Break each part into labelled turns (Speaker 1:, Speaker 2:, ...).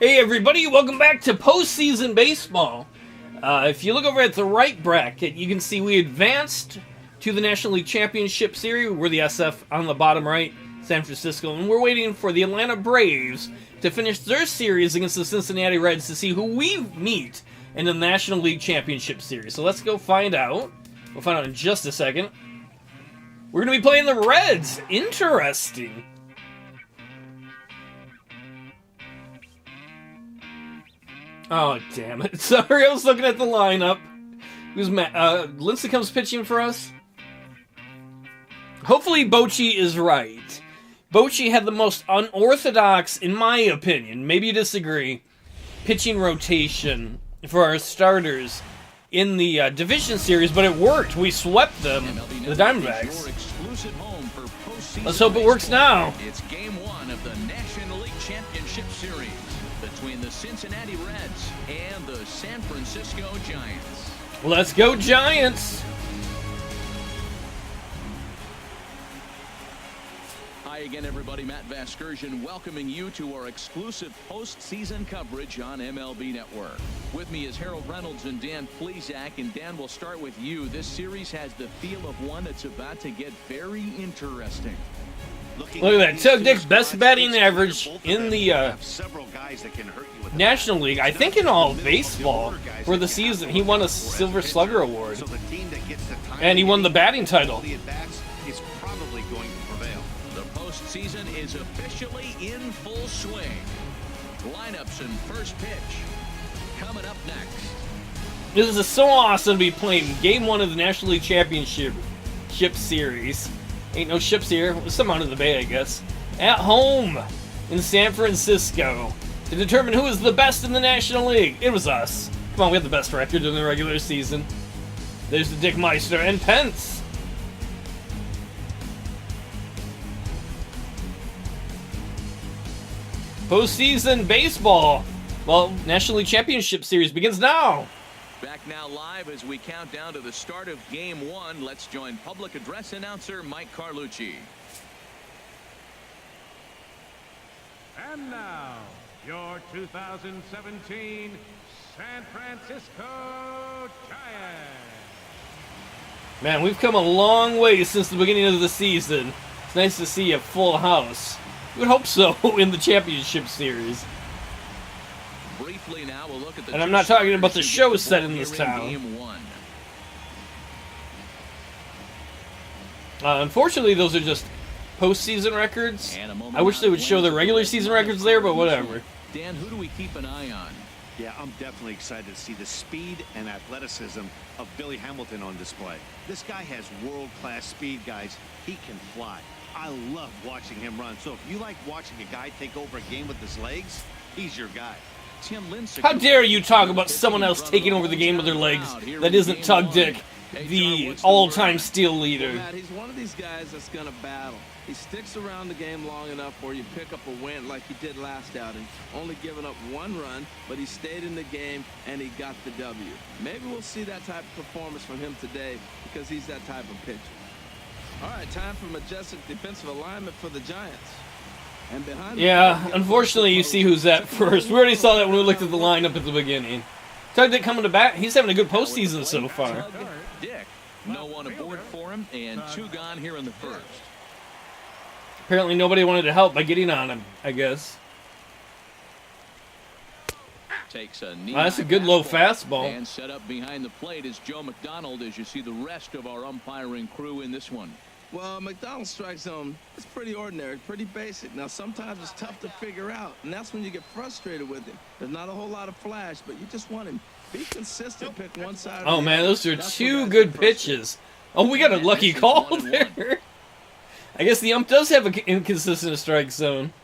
Speaker 1: Hey everybody, welcome back to postseason baseball. If you look over at the right bracket, you can see we advanced to the National League Championship Series. We're the SF on the bottom right, San Francisco, and we're waiting for the Atlanta Braves to finish their series against the Cincinnati Reds to see who we meet in the National League Championship Series. So let's go find out. We'll find out in just a second. We're going to be playing the Reds. Interesting. Oh, damn it. Sorry, I was looking at the lineup. Who's Matt? Lincecum's pitching for us. Hopefully Bochy is right. Bochy had the most unorthodox, in my opinion, maybe you disagree, pitching rotation for our starters in the division series, but it worked. We swept them, the Diamondbacks. Let's hope it works now.
Speaker 2: It's game one of the National League Championship Series between the Cincinnati Reds and the San Francisco Giants.
Speaker 1: Let's go, Giants!
Speaker 2: Hi again, everybody. Matt Vasgersian welcoming you to our exclusive postseason coverage on MLB Network. With me is Harold Reynolds and Dan Plesac. And Dan, we'll start with you. This series has the feel of one that's about to get very interesting.
Speaker 1: Look at that. Tug Dick, best batting average in the National League, I think in all of baseball for the season. He won a Silver Slugger Award. And he won the batting title.
Speaker 2: The postseason is officially in full swing. Lineups and first pitch coming up next.
Speaker 1: This is so awesome to be playing Game 1 of the National League Championship Series. Ain't no ships here. Some out of the bay, I guess. At home in San Francisco to determine who is the best in the National League. It was us. Come on, we had the best record in the regular season. There's the Dick Meister and Pence. Postseason baseball. Well, National League Championship Series begins now.
Speaker 2: Back now live as we count down to the start of Game 1. Let's join public address announcer Mike Carlucci.
Speaker 3: And now, your 2017 San Francisco Giants.
Speaker 1: Man, we've come a long way since the beginning of the season. It's nice to see a full house. We would hope so in the championship series.
Speaker 2: Briefly now, we'll look at the
Speaker 1: and I'm not talking about the show set in this town.
Speaker 2: Game 1.
Speaker 1: Unfortunately, those are just postseason records. I wish they would show the regular season records there, but whatever.
Speaker 2: Dan, who do we keep an eye on?
Speaker 4: Yeah, I'm definitely excited to see the speed and athleticism of Billy Hamilton on display. This guy has world-class speed, guys. He can fly. I love watching him run. So if you like watching a guy take over a game with his legs, he's your guy.
Speaker 1: How dare you talk about someone else taking over the game with their legs that isn't Tug Dick, the all-time steal leader.
Speaker 5: Matt, he's one of these guys that's going to battle. He sticks around the game long enough where you pick up a win like he did last outing. Only giving up one run, but he stayed in the game and he got the W. Maybe we'll see that type of performance from him today because he's that type of pitcher. All right, time for majestic defensive alignment for the Giants. And behind
Speaker 1: unfortunately, you see who's at first. We already saw that when we looked at the lineup at the beginning. Tug Dick coming to bat. He's having a good postseason so far.
Speaker 2: Dick, no one aboard for him, and 2 gone here in the first.
Speaker 1: Apparently, nobody wanted to help by getting on him, I guess.
Speaker 2: Takes a knee.
Speaker 1: That's a good low fastball.
Speaker 2: And set up behind the plate is Joe McDonald as you see the rest of our umpiring crew in this one.
Speaker 5: Well, McDonald's strike zone is pretty ordinary, pretty basic. Now, sometimes it's tough to figure out, and that's when you get frustrated with him. There's not a whole lot of flash, but you just want him. Be consistent, pick one side.
Speaker 1: Oh, man, those are 2 good pitches. Oh, we got a lucky call there. I guess the ump does have an inconsistent strike zone.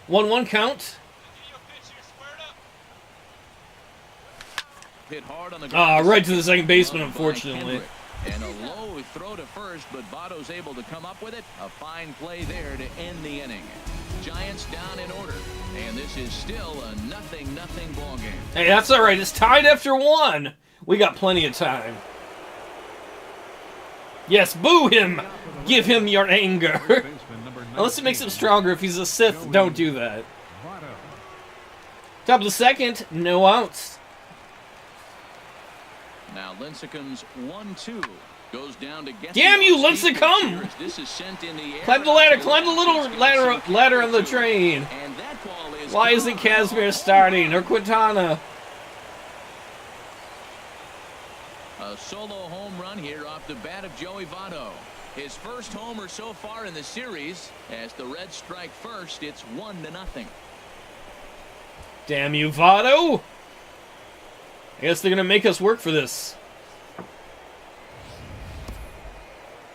Speaker 1: 1-1 count.
Speaker 2: Hit hard on the ground.
Speaker 1: Right to the second baseman, unfortunately.
Speaker 2: And a low throw to first, but Votto's able to come up with it. A fine play there to end the inning. Giants down in order, and this is still a 0-0 ball game.
Speaker 1: Hey, that's all right. It's tied after 1. We got plenty of time. Yes, boo him. Give him your anger. Unless it makes him stronger. If he's a Sith, don't do that. Top of the second, no outs.
Speaker 2: Now Lincecum's 1-2 goes down to get.
Speaker 1: Damn you, Lincecum!
Speaker 2: This is sent in the air.
Speaker 1: Climb the ladder, climb the little ladder on the train.
Speaker 2: And that ball is.
Speaker 1: Why isn't Casimir starting or Quintana?
Speaker 2: A solo home run here off the bat of Joey Votto. His first homer so far in the series. As the Reds strike first, it's 1-0.
Speaker 1: Damn you, Votto! I guess they're gonna make us work for this.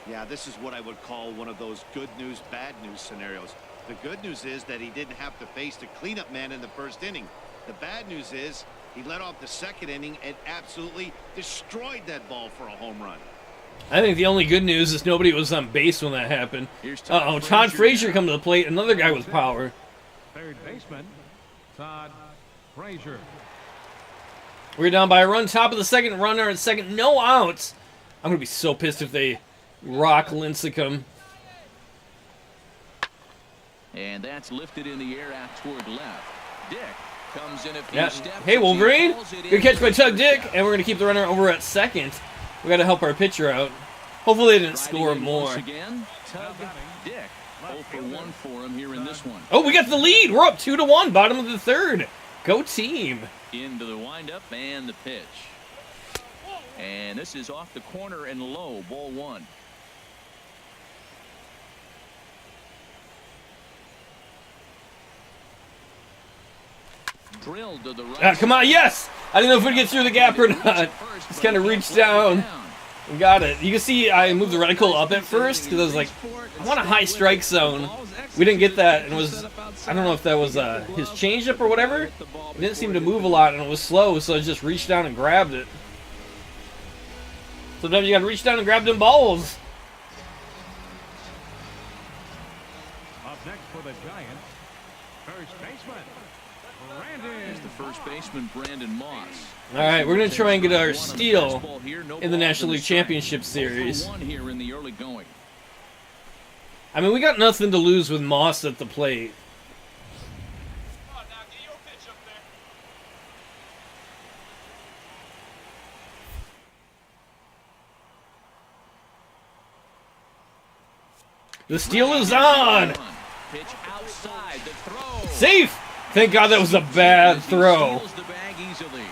Speaker 4: Yeah, this is what I would call one of those good news, bad news scenarios. The good news is that he didn't have to face the cleanup man in the first inning. The bad news is he led off the second inning and absolutely destroyed that ball for a home run.
Speaker 1: I think the only good news is nobody was on base when that happened. Uh-oh, Todd Frazier come to the plate. Another guy with power.
Speaker 3: Third baseman, Todd Frazier.
Speaker 1: We're down by a run. Top of the second, runner at second. No outs. I'm going to be so pissed if they rock Lincecum.
Speaker 2: And that's lifted in the air out toward left. Dick comes in a few
Speaker 1: Yeah.
Speaker 2: steps.
Speaker 1: Hey, Wolverine. Good catch by Tug Dick. And we're going to keep the runner over at second. We got to help our pitcher out. Hopefully they didn't score more.
Speaker 2: Again, Tug Dick. 0 for 1 for him here in this one.
Speaker 1: Oh, we got the lead. We're up 2-1. Bottom of the third. Go team.
Speaker 2: Into the windup and the pitch. And this is off the corner and low. Ball 1. Drilled to the right.
Speaker 1: Come on, yes! I didn't know if we'd get through the gap or not. Just kind of reached down and got it. You can see I moved the reticle up at first because I was like, I want a high strike zone. We didn't get that, and it was, I don't know if that was his changeup or whatever. It didn't seem to move a lot, and it was slow, so I just reached down and grabbed it. Sometimes you gotta reach down and grab them balls.
Speaker 3: Up next for the Giants, first baseman, Brandon.
Speaker 2: Here's the first baseman, Brandon Moss.
Speaker 1: All right, we're gonna try and get our steal in the National League Championship Series.
Speaker 2: Here in the early going.
Speaker 1: I mean, we got nothing to lose with Moss at the plate. The steal is on!
Speaker 2: Pitch outside, the throw.
Speaker 1: Safe! Thank God that was a bad throw.
Speaker 2: Steals the bag easily.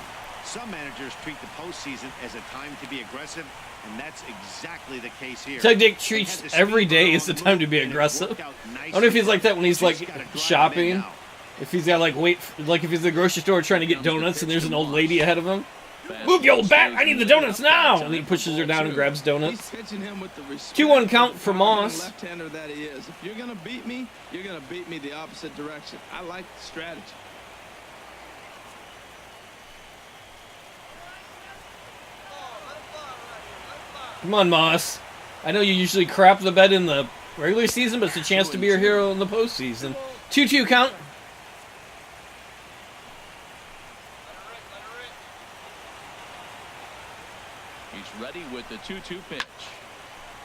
Speaker 4: Some managers treat the postseason as a time to be aggressive, and that's exactly the case here.
Speaker 1: Tug Dick treats every day as the time to be aggressive. I wonder if he's like that when he's like shopping. If he's got like like if he's at the grocery store trying to get donuts and there's an old lady ahead of him. Move, you old bat! I need the donuts now! And he pushes her down and grabs donuts. 2-1 count for Moss.
Speaker 5: Left-hander that he is. If you're gonna beat me, you're gonna beat me the opposite direction. I like the strategy.
Speaker 1: Come on, Moss. I know you usually crap the bed in the regular season, but it's a chance to be your hero in the postseason. 2-2 count.
Speaker 2: He's ready with the 2-2 pitch.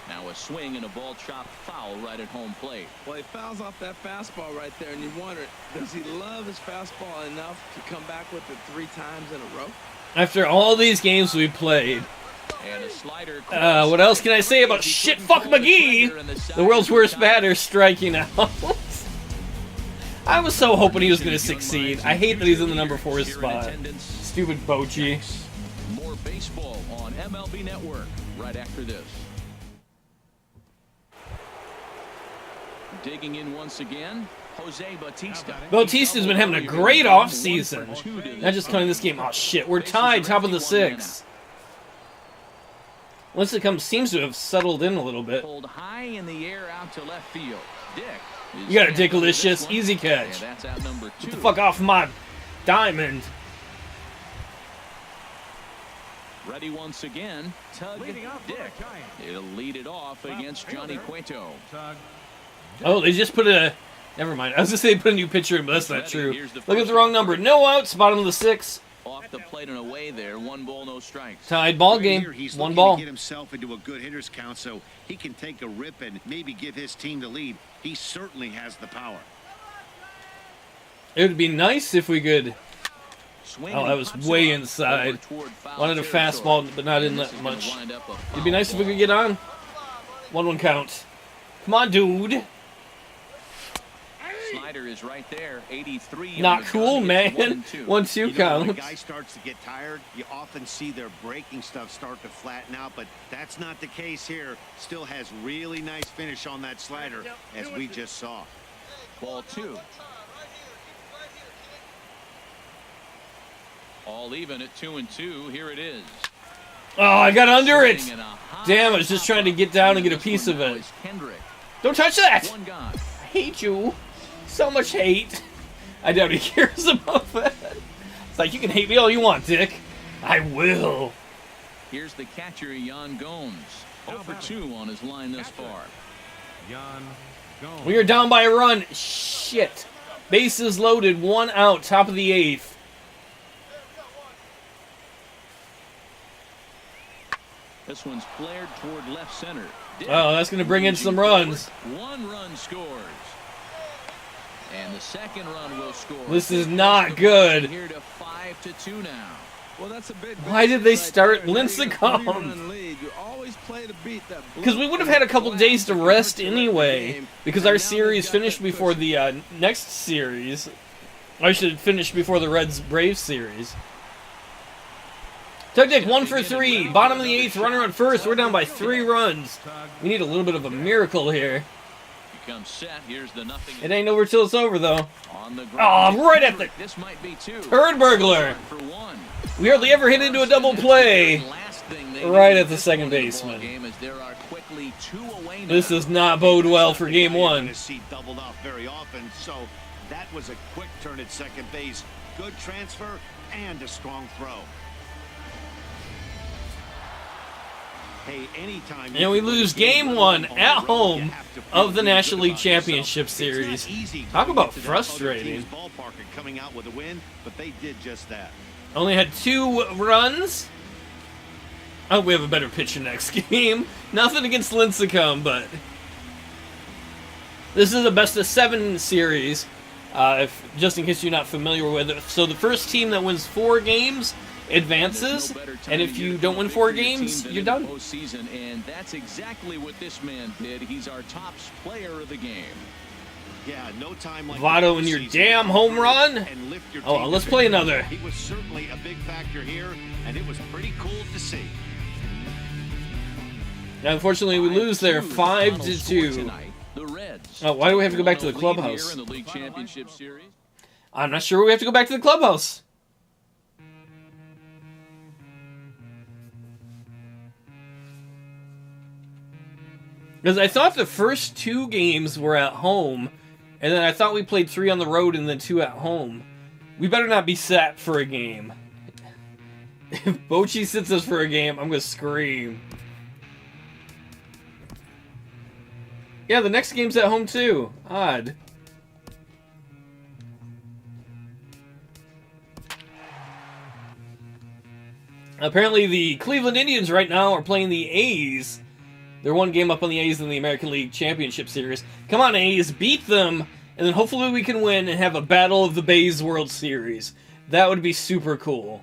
Speaker 2: Now a swing and a ball chopped foul right at home plate.
Speaker 5: Well, he fouls off that fastball right there, and you wonder, does he love his fastball enough to come back with it 3 times in a row?
Speaker 1: After all these games we played,
Speaker 2: And a slider.
Speaker 1: what else can I say about shit fuck McGee, the world's worst batter, striking out? I was so hoping he was going to succeed. I hate that he's in the number 4 spot. Stupid Bochy.
Speaker 2: More baseball on MLB Network right after this. Digging in once again, Jose Bautista.
Speaker 1: Bautista's been having a great offseason. Not just coming this game. Oh shit, we're tied, top of the 6th. Lincecum seems to have settled in a little bit.
Speaker 2: Pulled high in the air out to left field. Dick.
Speaker 1: You got a Dickalicious. Easy catch.
Speaker 2: Yeah, that's out number 2.
Speaker 1: Get the fuck off my diamond.
Speaker 2: Ready once again, Tug
Speaker 3: Leading off for the
Speaker 2: Dick.
Speaker 3: Giants.
Speaker 2: He'll lead it off against Johnny Cueto.
Speaker 3: Tug.
Speaker 1: Oh, they just put a... Never mind. I was going to say put a new pitcher in, but that's not true. Look at the wrong number. No outs, bottom of the 6th.
Speaker 2: Off the plate and away there. 1 ball, no strikes.
Speaker 1: Tied ball
Speaker 4: Right
Speaker 1: game.
Speaker 4: here, he's
Speaker 1: 1
Speaker 4: looking
Speaker 1: ball.
Speaker 4: to get himself into a good hitter's count so he can take a rip and maybe give his team the lead. He certainly has the power.
Speaker 1: It would be nice if we could Oh, that was way inside. Wanted a fastball, but not in that much. It'd be nice if we could get on. 1-1 count. Come on, dude.
Speaker 2: Slider is right there. 83.
Speaker 1: Not cool, man. 1-2 count.
Speaker 4: When a guy starts to get tired, you often see their breaking stuff start to flatten out, but that's not the case here. Still has really nice finish on that slider, as we just saw.
Speaker 2: Ball 2. All even at 2-2. Here it is.
Speaker 1: Oh, I got under it. Damn, I was just trying to get down and get a piece of it. Don't touch that. I hate you. So much hate. I doubt he cares about that. It's like, you can hate me all you want, Dick. I will.
Speaker 2: Here's the catcher, Yan Gomes. 0 for 2 on his line thus far.
Speaker 3: Yan Gomes.
Speaker 1: We are down by a run. Shit. Bases loaded, 1 out, top of the 8th.
Speaker 2: This one's flared toward left center.
Speaker 1: Oh, that's going to bring in some runs.
Speaker 2: 1 run scores. And the second run will score.
Speaker 1: This is not good.
Speaker 2: Here to 5-2 now.
Speaker 5: Well, that's a big.
Speaker 1: Why did they start Lincecum? Because we would have had a couple days to rest anyway. Because our series finished before the next series. I should finish before the Reds-Braves series. Tug Dick, 1 for 3. Bottom of the 8th, runner on first. We're down by 3 runs. We need a little bit of a miracle here.
Speaker 2: Becomes set. Here's the nothing.
Speaker 1: It ain't over till it's over, though.
Speaker 2: On the
Speaker 1: Oh, right at the
Speaker 2: this might be 2.
Speaker 1: Turd burglar.
Speaker 2: For 1.
Speaker 1: We hardly ever hit into a double play. Right at the second baseman. This does not bode well for game 1.
Speaker 4: See doubled off very often, so that was a quick turn at second base. Good transfer and a strong throw. Hey, anytime
Speaker 1: and we lose game 1 at home of the National League Championship Series. Talk about frustrating.
Speaker 4: Coming out with a win, but they did just that.
Speaker 1: Only had 2 runs. I hope we have a better pitcher next game. Nothing against Lincecum, but this is a best-of-7 series. Just in case you're not familiar with it. So the first team that wins 4 games advances, and if you don't win 4 games, you're done.
Speaker 2: And that's exactly what this man did. He's our top player of the game.
Speaker 4: Yeah, no time like
Speaker 1: Votto and your damn home run. Oh, let's play another.
Speaker 4: He was certainly a big factor here, and it was pretty cool to see.
Speaker 1: Now, unfortunately, we lose there 5-2. Oh, why do we have to go back to the clubhouse? I'm not sure we have to go back to the clubhouse. Because I thought the first 2 games were at home, and then I thought we played 3 on the road and then 2 at home. We better not be set for a game. If Bochy sits us for a game, I'm going to scream. Yeah, the next game's at home too. Odd. Apparently the Cleveland Indians right now are playing the A's. They're 1 game up on the A's in the American League Championship Series. Come on, A's, beat them, and then hopefully we can win and have a Battle of the Bays World Series. That would be super cool.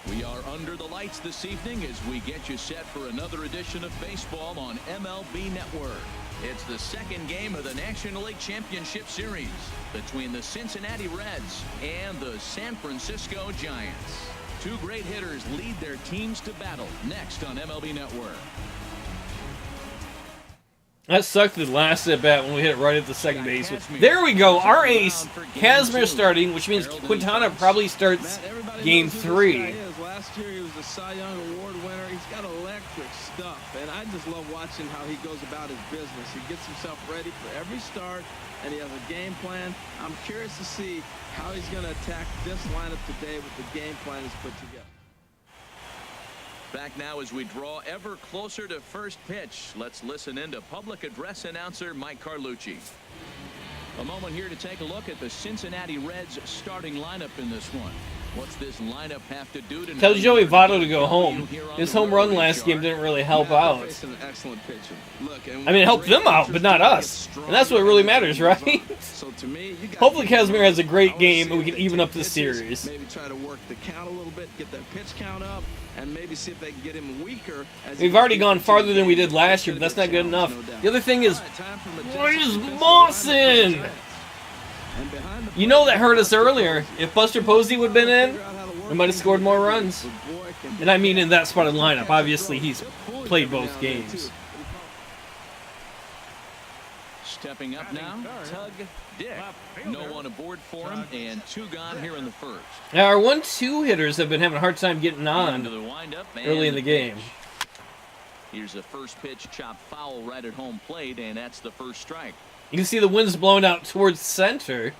Speaker 2: We are under the lights this evening as we get you set for another edition of baseball on MLB Network. It's the 2nd game of the National League Championship Series between the Cincinnati Reds and the San Francisco Giants. 2 great hitters lead their teams to battle next on MLB Network.
Speaker 1: That sucked the last at bat when we hit it right at the second base. There we go. Our ace, Kazmir, starting, which means Quintana probably starts game 3.
Speaker 5: Last year he was a Cy Young Award winner. He's got electric stuff, and I just love watching how he goes about his business. He gets himself ready for every start, and he has a game plan. I'm curious to see how he's going to attack this lineup today with the game plan he's put together.
Speaker 2: Back now as we draw ever closer to first pitch. Let's listen in to public address announcer Mike Carlucci. A moment here to take a look at the Cincinnati Reds starting lineup in this one. What's this lineup have to do tonight?
Speaker 1: Tell Joey Votto to go home. His home run last game didn't really help out. I mean, it helped them out, but not us. And that's what really matters, right? Hopefully Kazmir has a great game and we can even up the series.
Speaker 5: Maybe try to work the count a little bit, get that pitch count up, and maybe see if they can get him weaker.
Speaker 1: We've already gone farther than we did last year, but that's not good enough. The other thing is, where's Mawson? You know that hurt us earlier. If Buster Posey would have been in, we might have scored more runs. And I mean in that spot of the lineup. Obviously, he's played both games.
Speaker 2: Stepping up now, Tug Dick. No one aboard for him, and 2 gone here in the first.
Speaker 1: Now, our 1-2 hitters have been having a hard time getting on
Speaker 2: Into the windup
Speaker 1: early in the game.
Speaker 2: Here's the first pitch, chopped foul right at home plate, and that's the first strike.
Speaker 1: You can see the wind's blowing out towards center.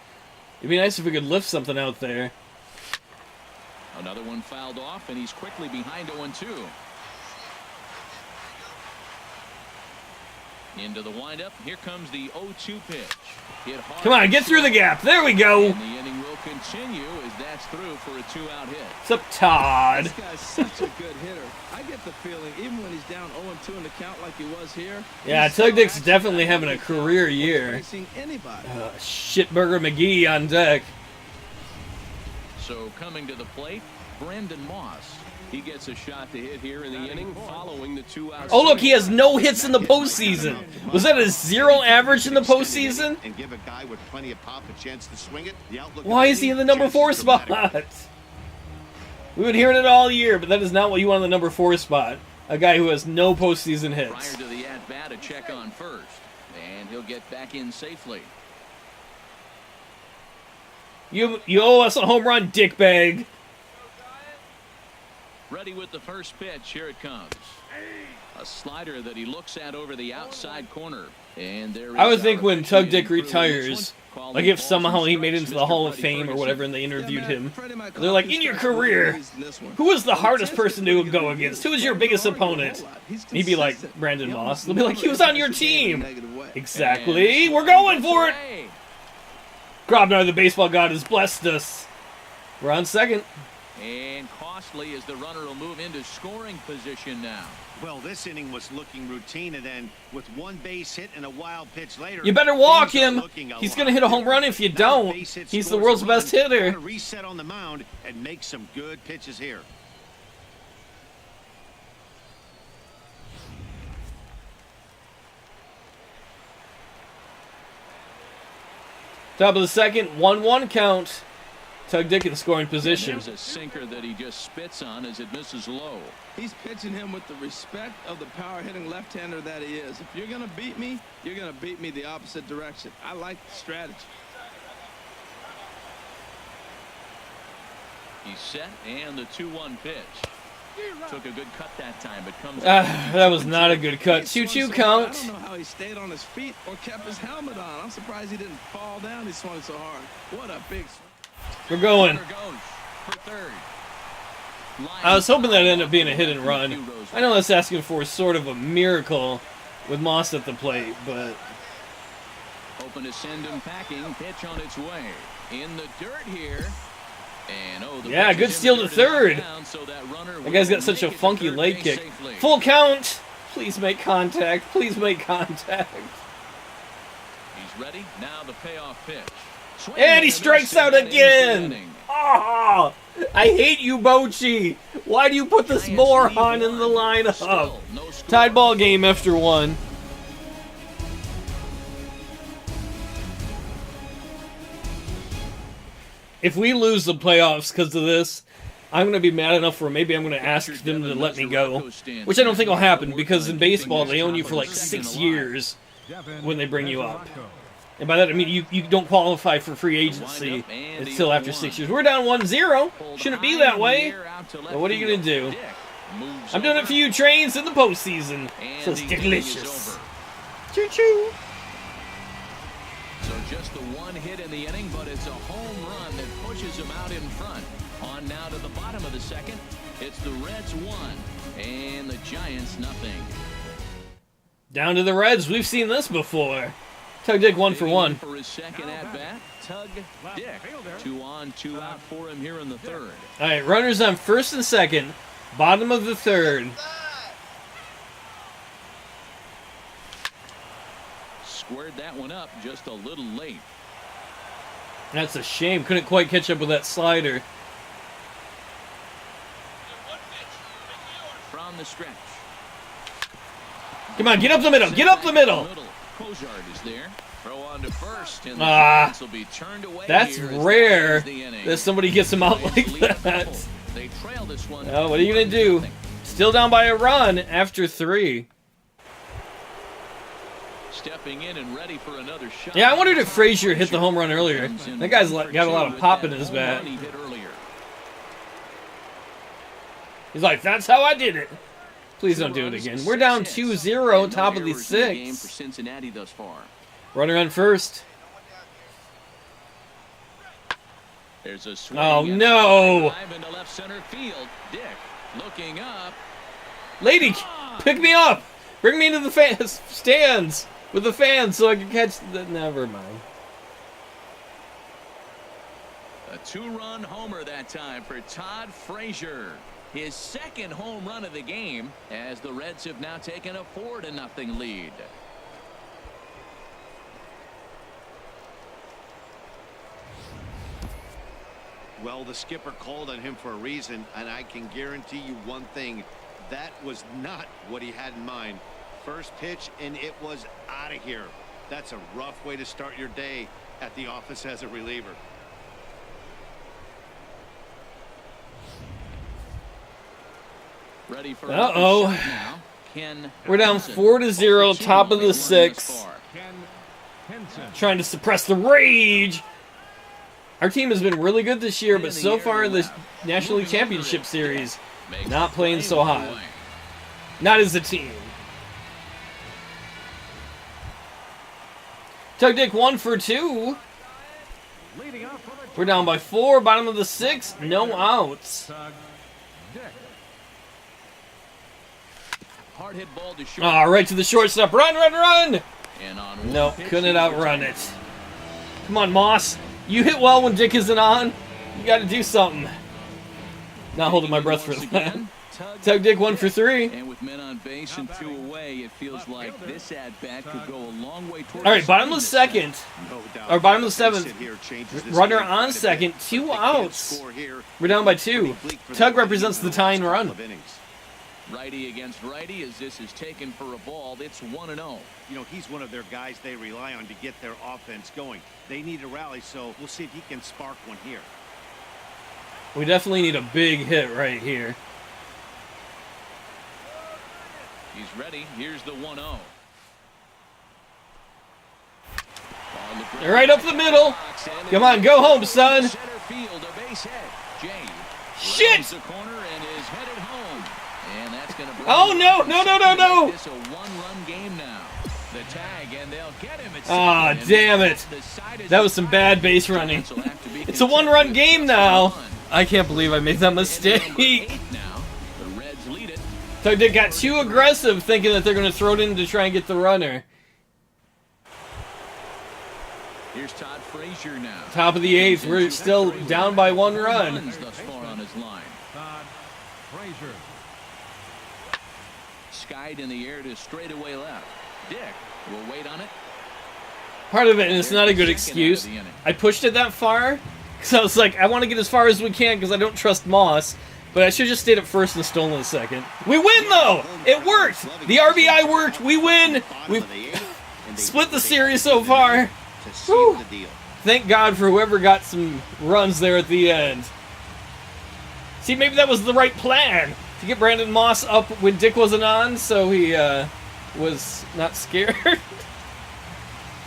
Speaker 1: It'd be nice if we could lift something out there.
Speaker 2: Another one fouled off, and he's quickly behind 0-2. Into the windup. Here comes the 0-2 pitch. Hit hard.
Speaker 1: Come on, get through the gap. There we go.
Speaker 2: And the inning will continue as that's through for a 2-out hit.
Speaker 1: What's up, Todd?
Speaker 5: This guy's such a good hitter. I get the feeling, even when he's down 0-2 in the count like he was here.
Speaker 1: Yeah, Tug Dick's definitely having a career year.
Speaker 5: Facing anybody.
Speaker 1: Shitburger McGee on deck.
Speaker 2: So coming to the plate, Brandon Moss. He gets a shot to hit here in the inning following the 2-out.
Speaker 1: Oh, look, he has no hits in the postseason. Was that a 0 average in the postseason?
Speaker 4: And give a guy with plenty of pop a chance to swing it.
Speaker 1: Why is he in the number 4 spot? We've been hearing it all year, but that is not what you want in the number 4 spot. A guy who has no postseason hits.
Speaker 2: Prior to the at-bat, a check on first. And he'll get back in safely.
Speaker 1: You owe us a home run, dickbag.
Speaker 2: Ready with the first pitch. Here it comes. A slider that he looks at over the outside corner. And there
Speaker 1: I would think when Tug Dick retires, like if somehow he made it into the Hall of Fame or whatever and they interviewed him, they're like, in your career, who was the hardest person to go against? Who was your biggest opponent? And he'd be like, Brandon Moss. They'll be like, he was on your team. Exactly. We're going for it. Grobnar, the baseball god, has blessed us. We're on second.
Speaker 2: And costly as the runner will move into scoring position now.
Speaker 4: Well, this inning was looking routine, and then with 1 base hit and a wild pitch later,
Speaker 1: you better walk him. He's going to hit a home run if you don't. He's the world's best hitter.
Speaker 4: Reset on the mound and make some good pitches here.
Speaker 1: Top of the second, 1-1 count. Tug Dick in scoring position.
Speaker 2: There's a sinker that he just spits on as it misses low.
Speaker 5: He's pitching him with the respect of the power-hitting left-hander that he is. If you're going to beat me, you're going to beat me the opposite direction. I like the strategy.
Speaker 2: He's set, and the 2-1 pitch. Took a good cut that time, but comes
Speaker 1: that was not a good cut. 2-2 count.
Speaker 5: I don't know how he stayed on his feet or kept his helmet on. I'm surprised he didn't fall down. He swung so hard. What a big swing.
Speaker 1: We're going.
Speaker 2: For third.
Speaker 1: I was hoping that ended up being a hit and run. I know that's asking for sort of a miracle with Moss at the plate, but...
Speaker 2: Open to send him packing. Pitch on its way. In the dirt here. And
Speaker 1: yeah, good steal to third. That guy's got such a funky leg kick. Full count. Please make contact. Please make contact.
Speaker 2: He's ready. Now the payoff pitch.
Speaker 1: And he strikes out again. Oh, I hate you, Bochy. Why do you put this moron in the lineup? Tied ball game after 1. If we lose the playoffs because of this, I'm going to be mad enough where maybe I'm going to ask them to let me go. Which I don't think will happen because in baseball they own you for like 6 years when they bring you up. And by that I mean you don't qualify for free agency until after 6 years. We're down 1-0. Shouldn't be that way. But what are you going to do? I'm doing it for you, Trains, in the postseason. So it's delicious. Choo-choo.
Speaker 2: So just the 1 hit in the inning, but it's a home run that pushes him out in front. On now to the bottom of the second. It's the Reds 1 and the Giants nothing.
Speaker 1: Down to the Reds. We've seen this before. Tug Dick 1 for 1.
Speaker 2: For his second at bat, Tug Dick. 2 on, 2 out for him here in the third.
Speaker 1: All right, runners on first and second, bottom of the third.
Speaker 2: Squared that one up just a little late.
Speaker 1: That's a shame. Couldn't quite catch up with that slider.
Speaker 2: From the stretch.
Speaker 1: Come on, get up the middle. Get up the middle.
Speaker 2: Cozart is there. Throw on to first, and the
Speaker 1: Ah,
Speaker 2: will be turned away.
Speaker 1: that's
Speaker 2: here
Speaker 1: rare
Speaker 2: the inning.
Speaker 1: that somebody gets him out like that.
Speaker 2: They trail this one.
Speaker 1: Oh, what are you going to do? Still down by a run after 3.
Speaker 2: Stepping in and ready for another shot.
Speaker 1: Yeah, I wondered if Frazier hit the home run earlier. That guy's got a lot of pop in his bat.
Speaker 2: He hit earlier.
Speaker 1: He's like, that's how I did it. Please don't do it again. We're down 2-0, top of the
Speaker 2: Game for
Speaker 1: 6th.
Speaker 2: Cincinnati thus far.
Speaker 1: Runner on first.
Speaker 2: There's a swing.
Speaker 1: Oh, no.
Speaker 2: Drive into left center field. Dick looking up.
Speaker 1: Lady, pick me up. Bring me into the stands with the fans so I can catch the... Never mind.
Speaker 2: A 2-run homer that time for Todd Frazier. His second home run of the game as the Reds have now taken a 4-0 lead.
Speaker 4: Well, the skipper called on him for a reason, and I can guarantee you one thing. That was not what he had in mind. First pitch, and it was out of here. That's a rough way to start your day at the office as a reliever.
Speaker 2: Ready for
Speaker 1: uh-oh. We're down 4-0, top of the 6th. Trying to suppress the rage. Our team has been really good this year, but so far in the National League Championship Series, not playing so hot. Not as a team. Tug Dick 1 for 2. We're down by 4, bottom of the 6th, no outs.
Speaker 2: Hard hit ball to short.
Speaker 1: Ah, right to the shortstop. Run, run, run!
Speaker 2: And on
Speaker 1: No, couldn't outrun it. Come on, Moss. You hit well when Dick isn't on. You got to do something. Not holding my breath for that. Tug Dick 1 for 3.
Speaker 2: And with men on base and 2 away, it feels like this at-bat could go a long way toward.
Speaker 1: All right, bottom of the 2nd. Or bottom of the 7th. Runner on second. 2 outs. We're down by 2. Tug represents the tying run.
Speaker 2: Righty against righty as this is taken for a ball. It's 1-0.
Speaker 4: You know, he's one of their guys they rely on to get their offense going. They need a rally, so we'll see if he can spark one here.
Speaker 1: We definitely need a big hit right here.
Speaker 2: He's ready. Here's the 1-0.
Speaker 1: Right up the middle. Come on, go home, son.
Speaker 2: Center field, a base hit. Jay
Speaker 1: Shit!
Speaker 2: the corner and is headed home. And that's going to bring
Speaker 1: Oh, no, no, no, no, no.
Speaker 2: This a one-run game now. The tag, and they'll get him.
Speaker 1: Ah, damn it. That was some bad base running. It's a 1-run game now. I can't believe I made that mistake. Tug Dick got too aggressive thinking that they're going to throw it in to try and get the runner.
Speaker 2: Here's Todd Frazier now.
Speaker 1: Top of the 8th. We're still down by 1 run.
Speaker 2: Thus far on his line.
Speaker 3: Todd Frazier.
Speaker 2: Skied in the air to straightaway left. Dick will wait on it.
Speaker 1: Part of it, and it's not a good excuse, I pushed it that far because I was like, I want to get as far as we can because I don't trust Moss. But I should have just stayed at first and stolen a second. We win, though! It worked! The RBI worked! We win! We've split the series so far. Whew. Thank God for whoever got some runs there at the end. See, maybe that was the right plan. To get Brandon Moss up when Dick wasn't on, so he was not scared.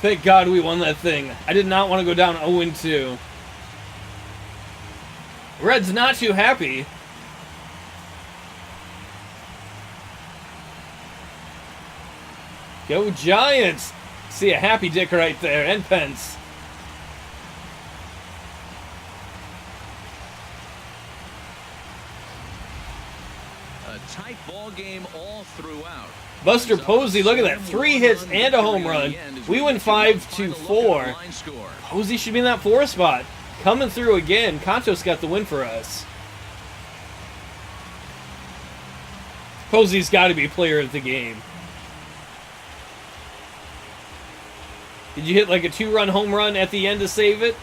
Speaker 1: Thank God we won that thing. I did not want to go down 0-2. Red's not too happy. Go Giants! See a happy Dick right there, and Pence.
Speaker 2: A tight ball game all throughout.
Speaker 1: Buster Posey, look at that. 3 hits and a home run. We win 5-4. Posey should be in that 4 spot. Coming through again. Contos got the win for us. Posey's got to be player of the game. Did you hit like a 2-run home run at the end to save it?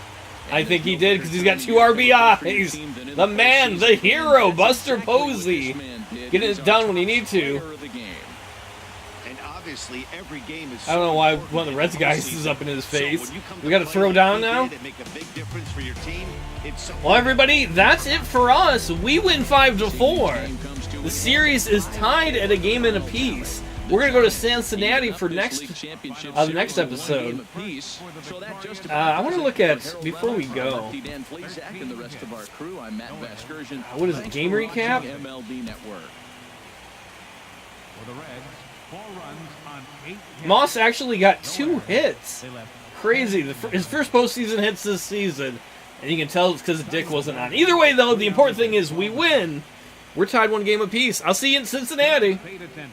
Speaker 1: I think he did because he's got 2 RBIs. The man, the hero, Buster Posey. Getting it done when you need to. I don't know why one of the Reds guys is up in his face. We got to throw down now? Well, everybody, that's it for us. We win 5-4. The series is tied at a game and a piece. We're going to go to Cincinnati for the next episode. I want to look at, before we go, what is it, game recap?
Speaker 2: MLB Network.
Speaker 3: For the Reds, 4 runs on 8 hits.
Speaker 1: Moss actually got 2 hits. Crazy. His first postseason hits this season. And you can tell it's because Dick wasn't on. Either way, though, the important thing is we win. We're tied 1 game apiece. I'll see you in Cincinnati.
Speaker 3: Paid attention.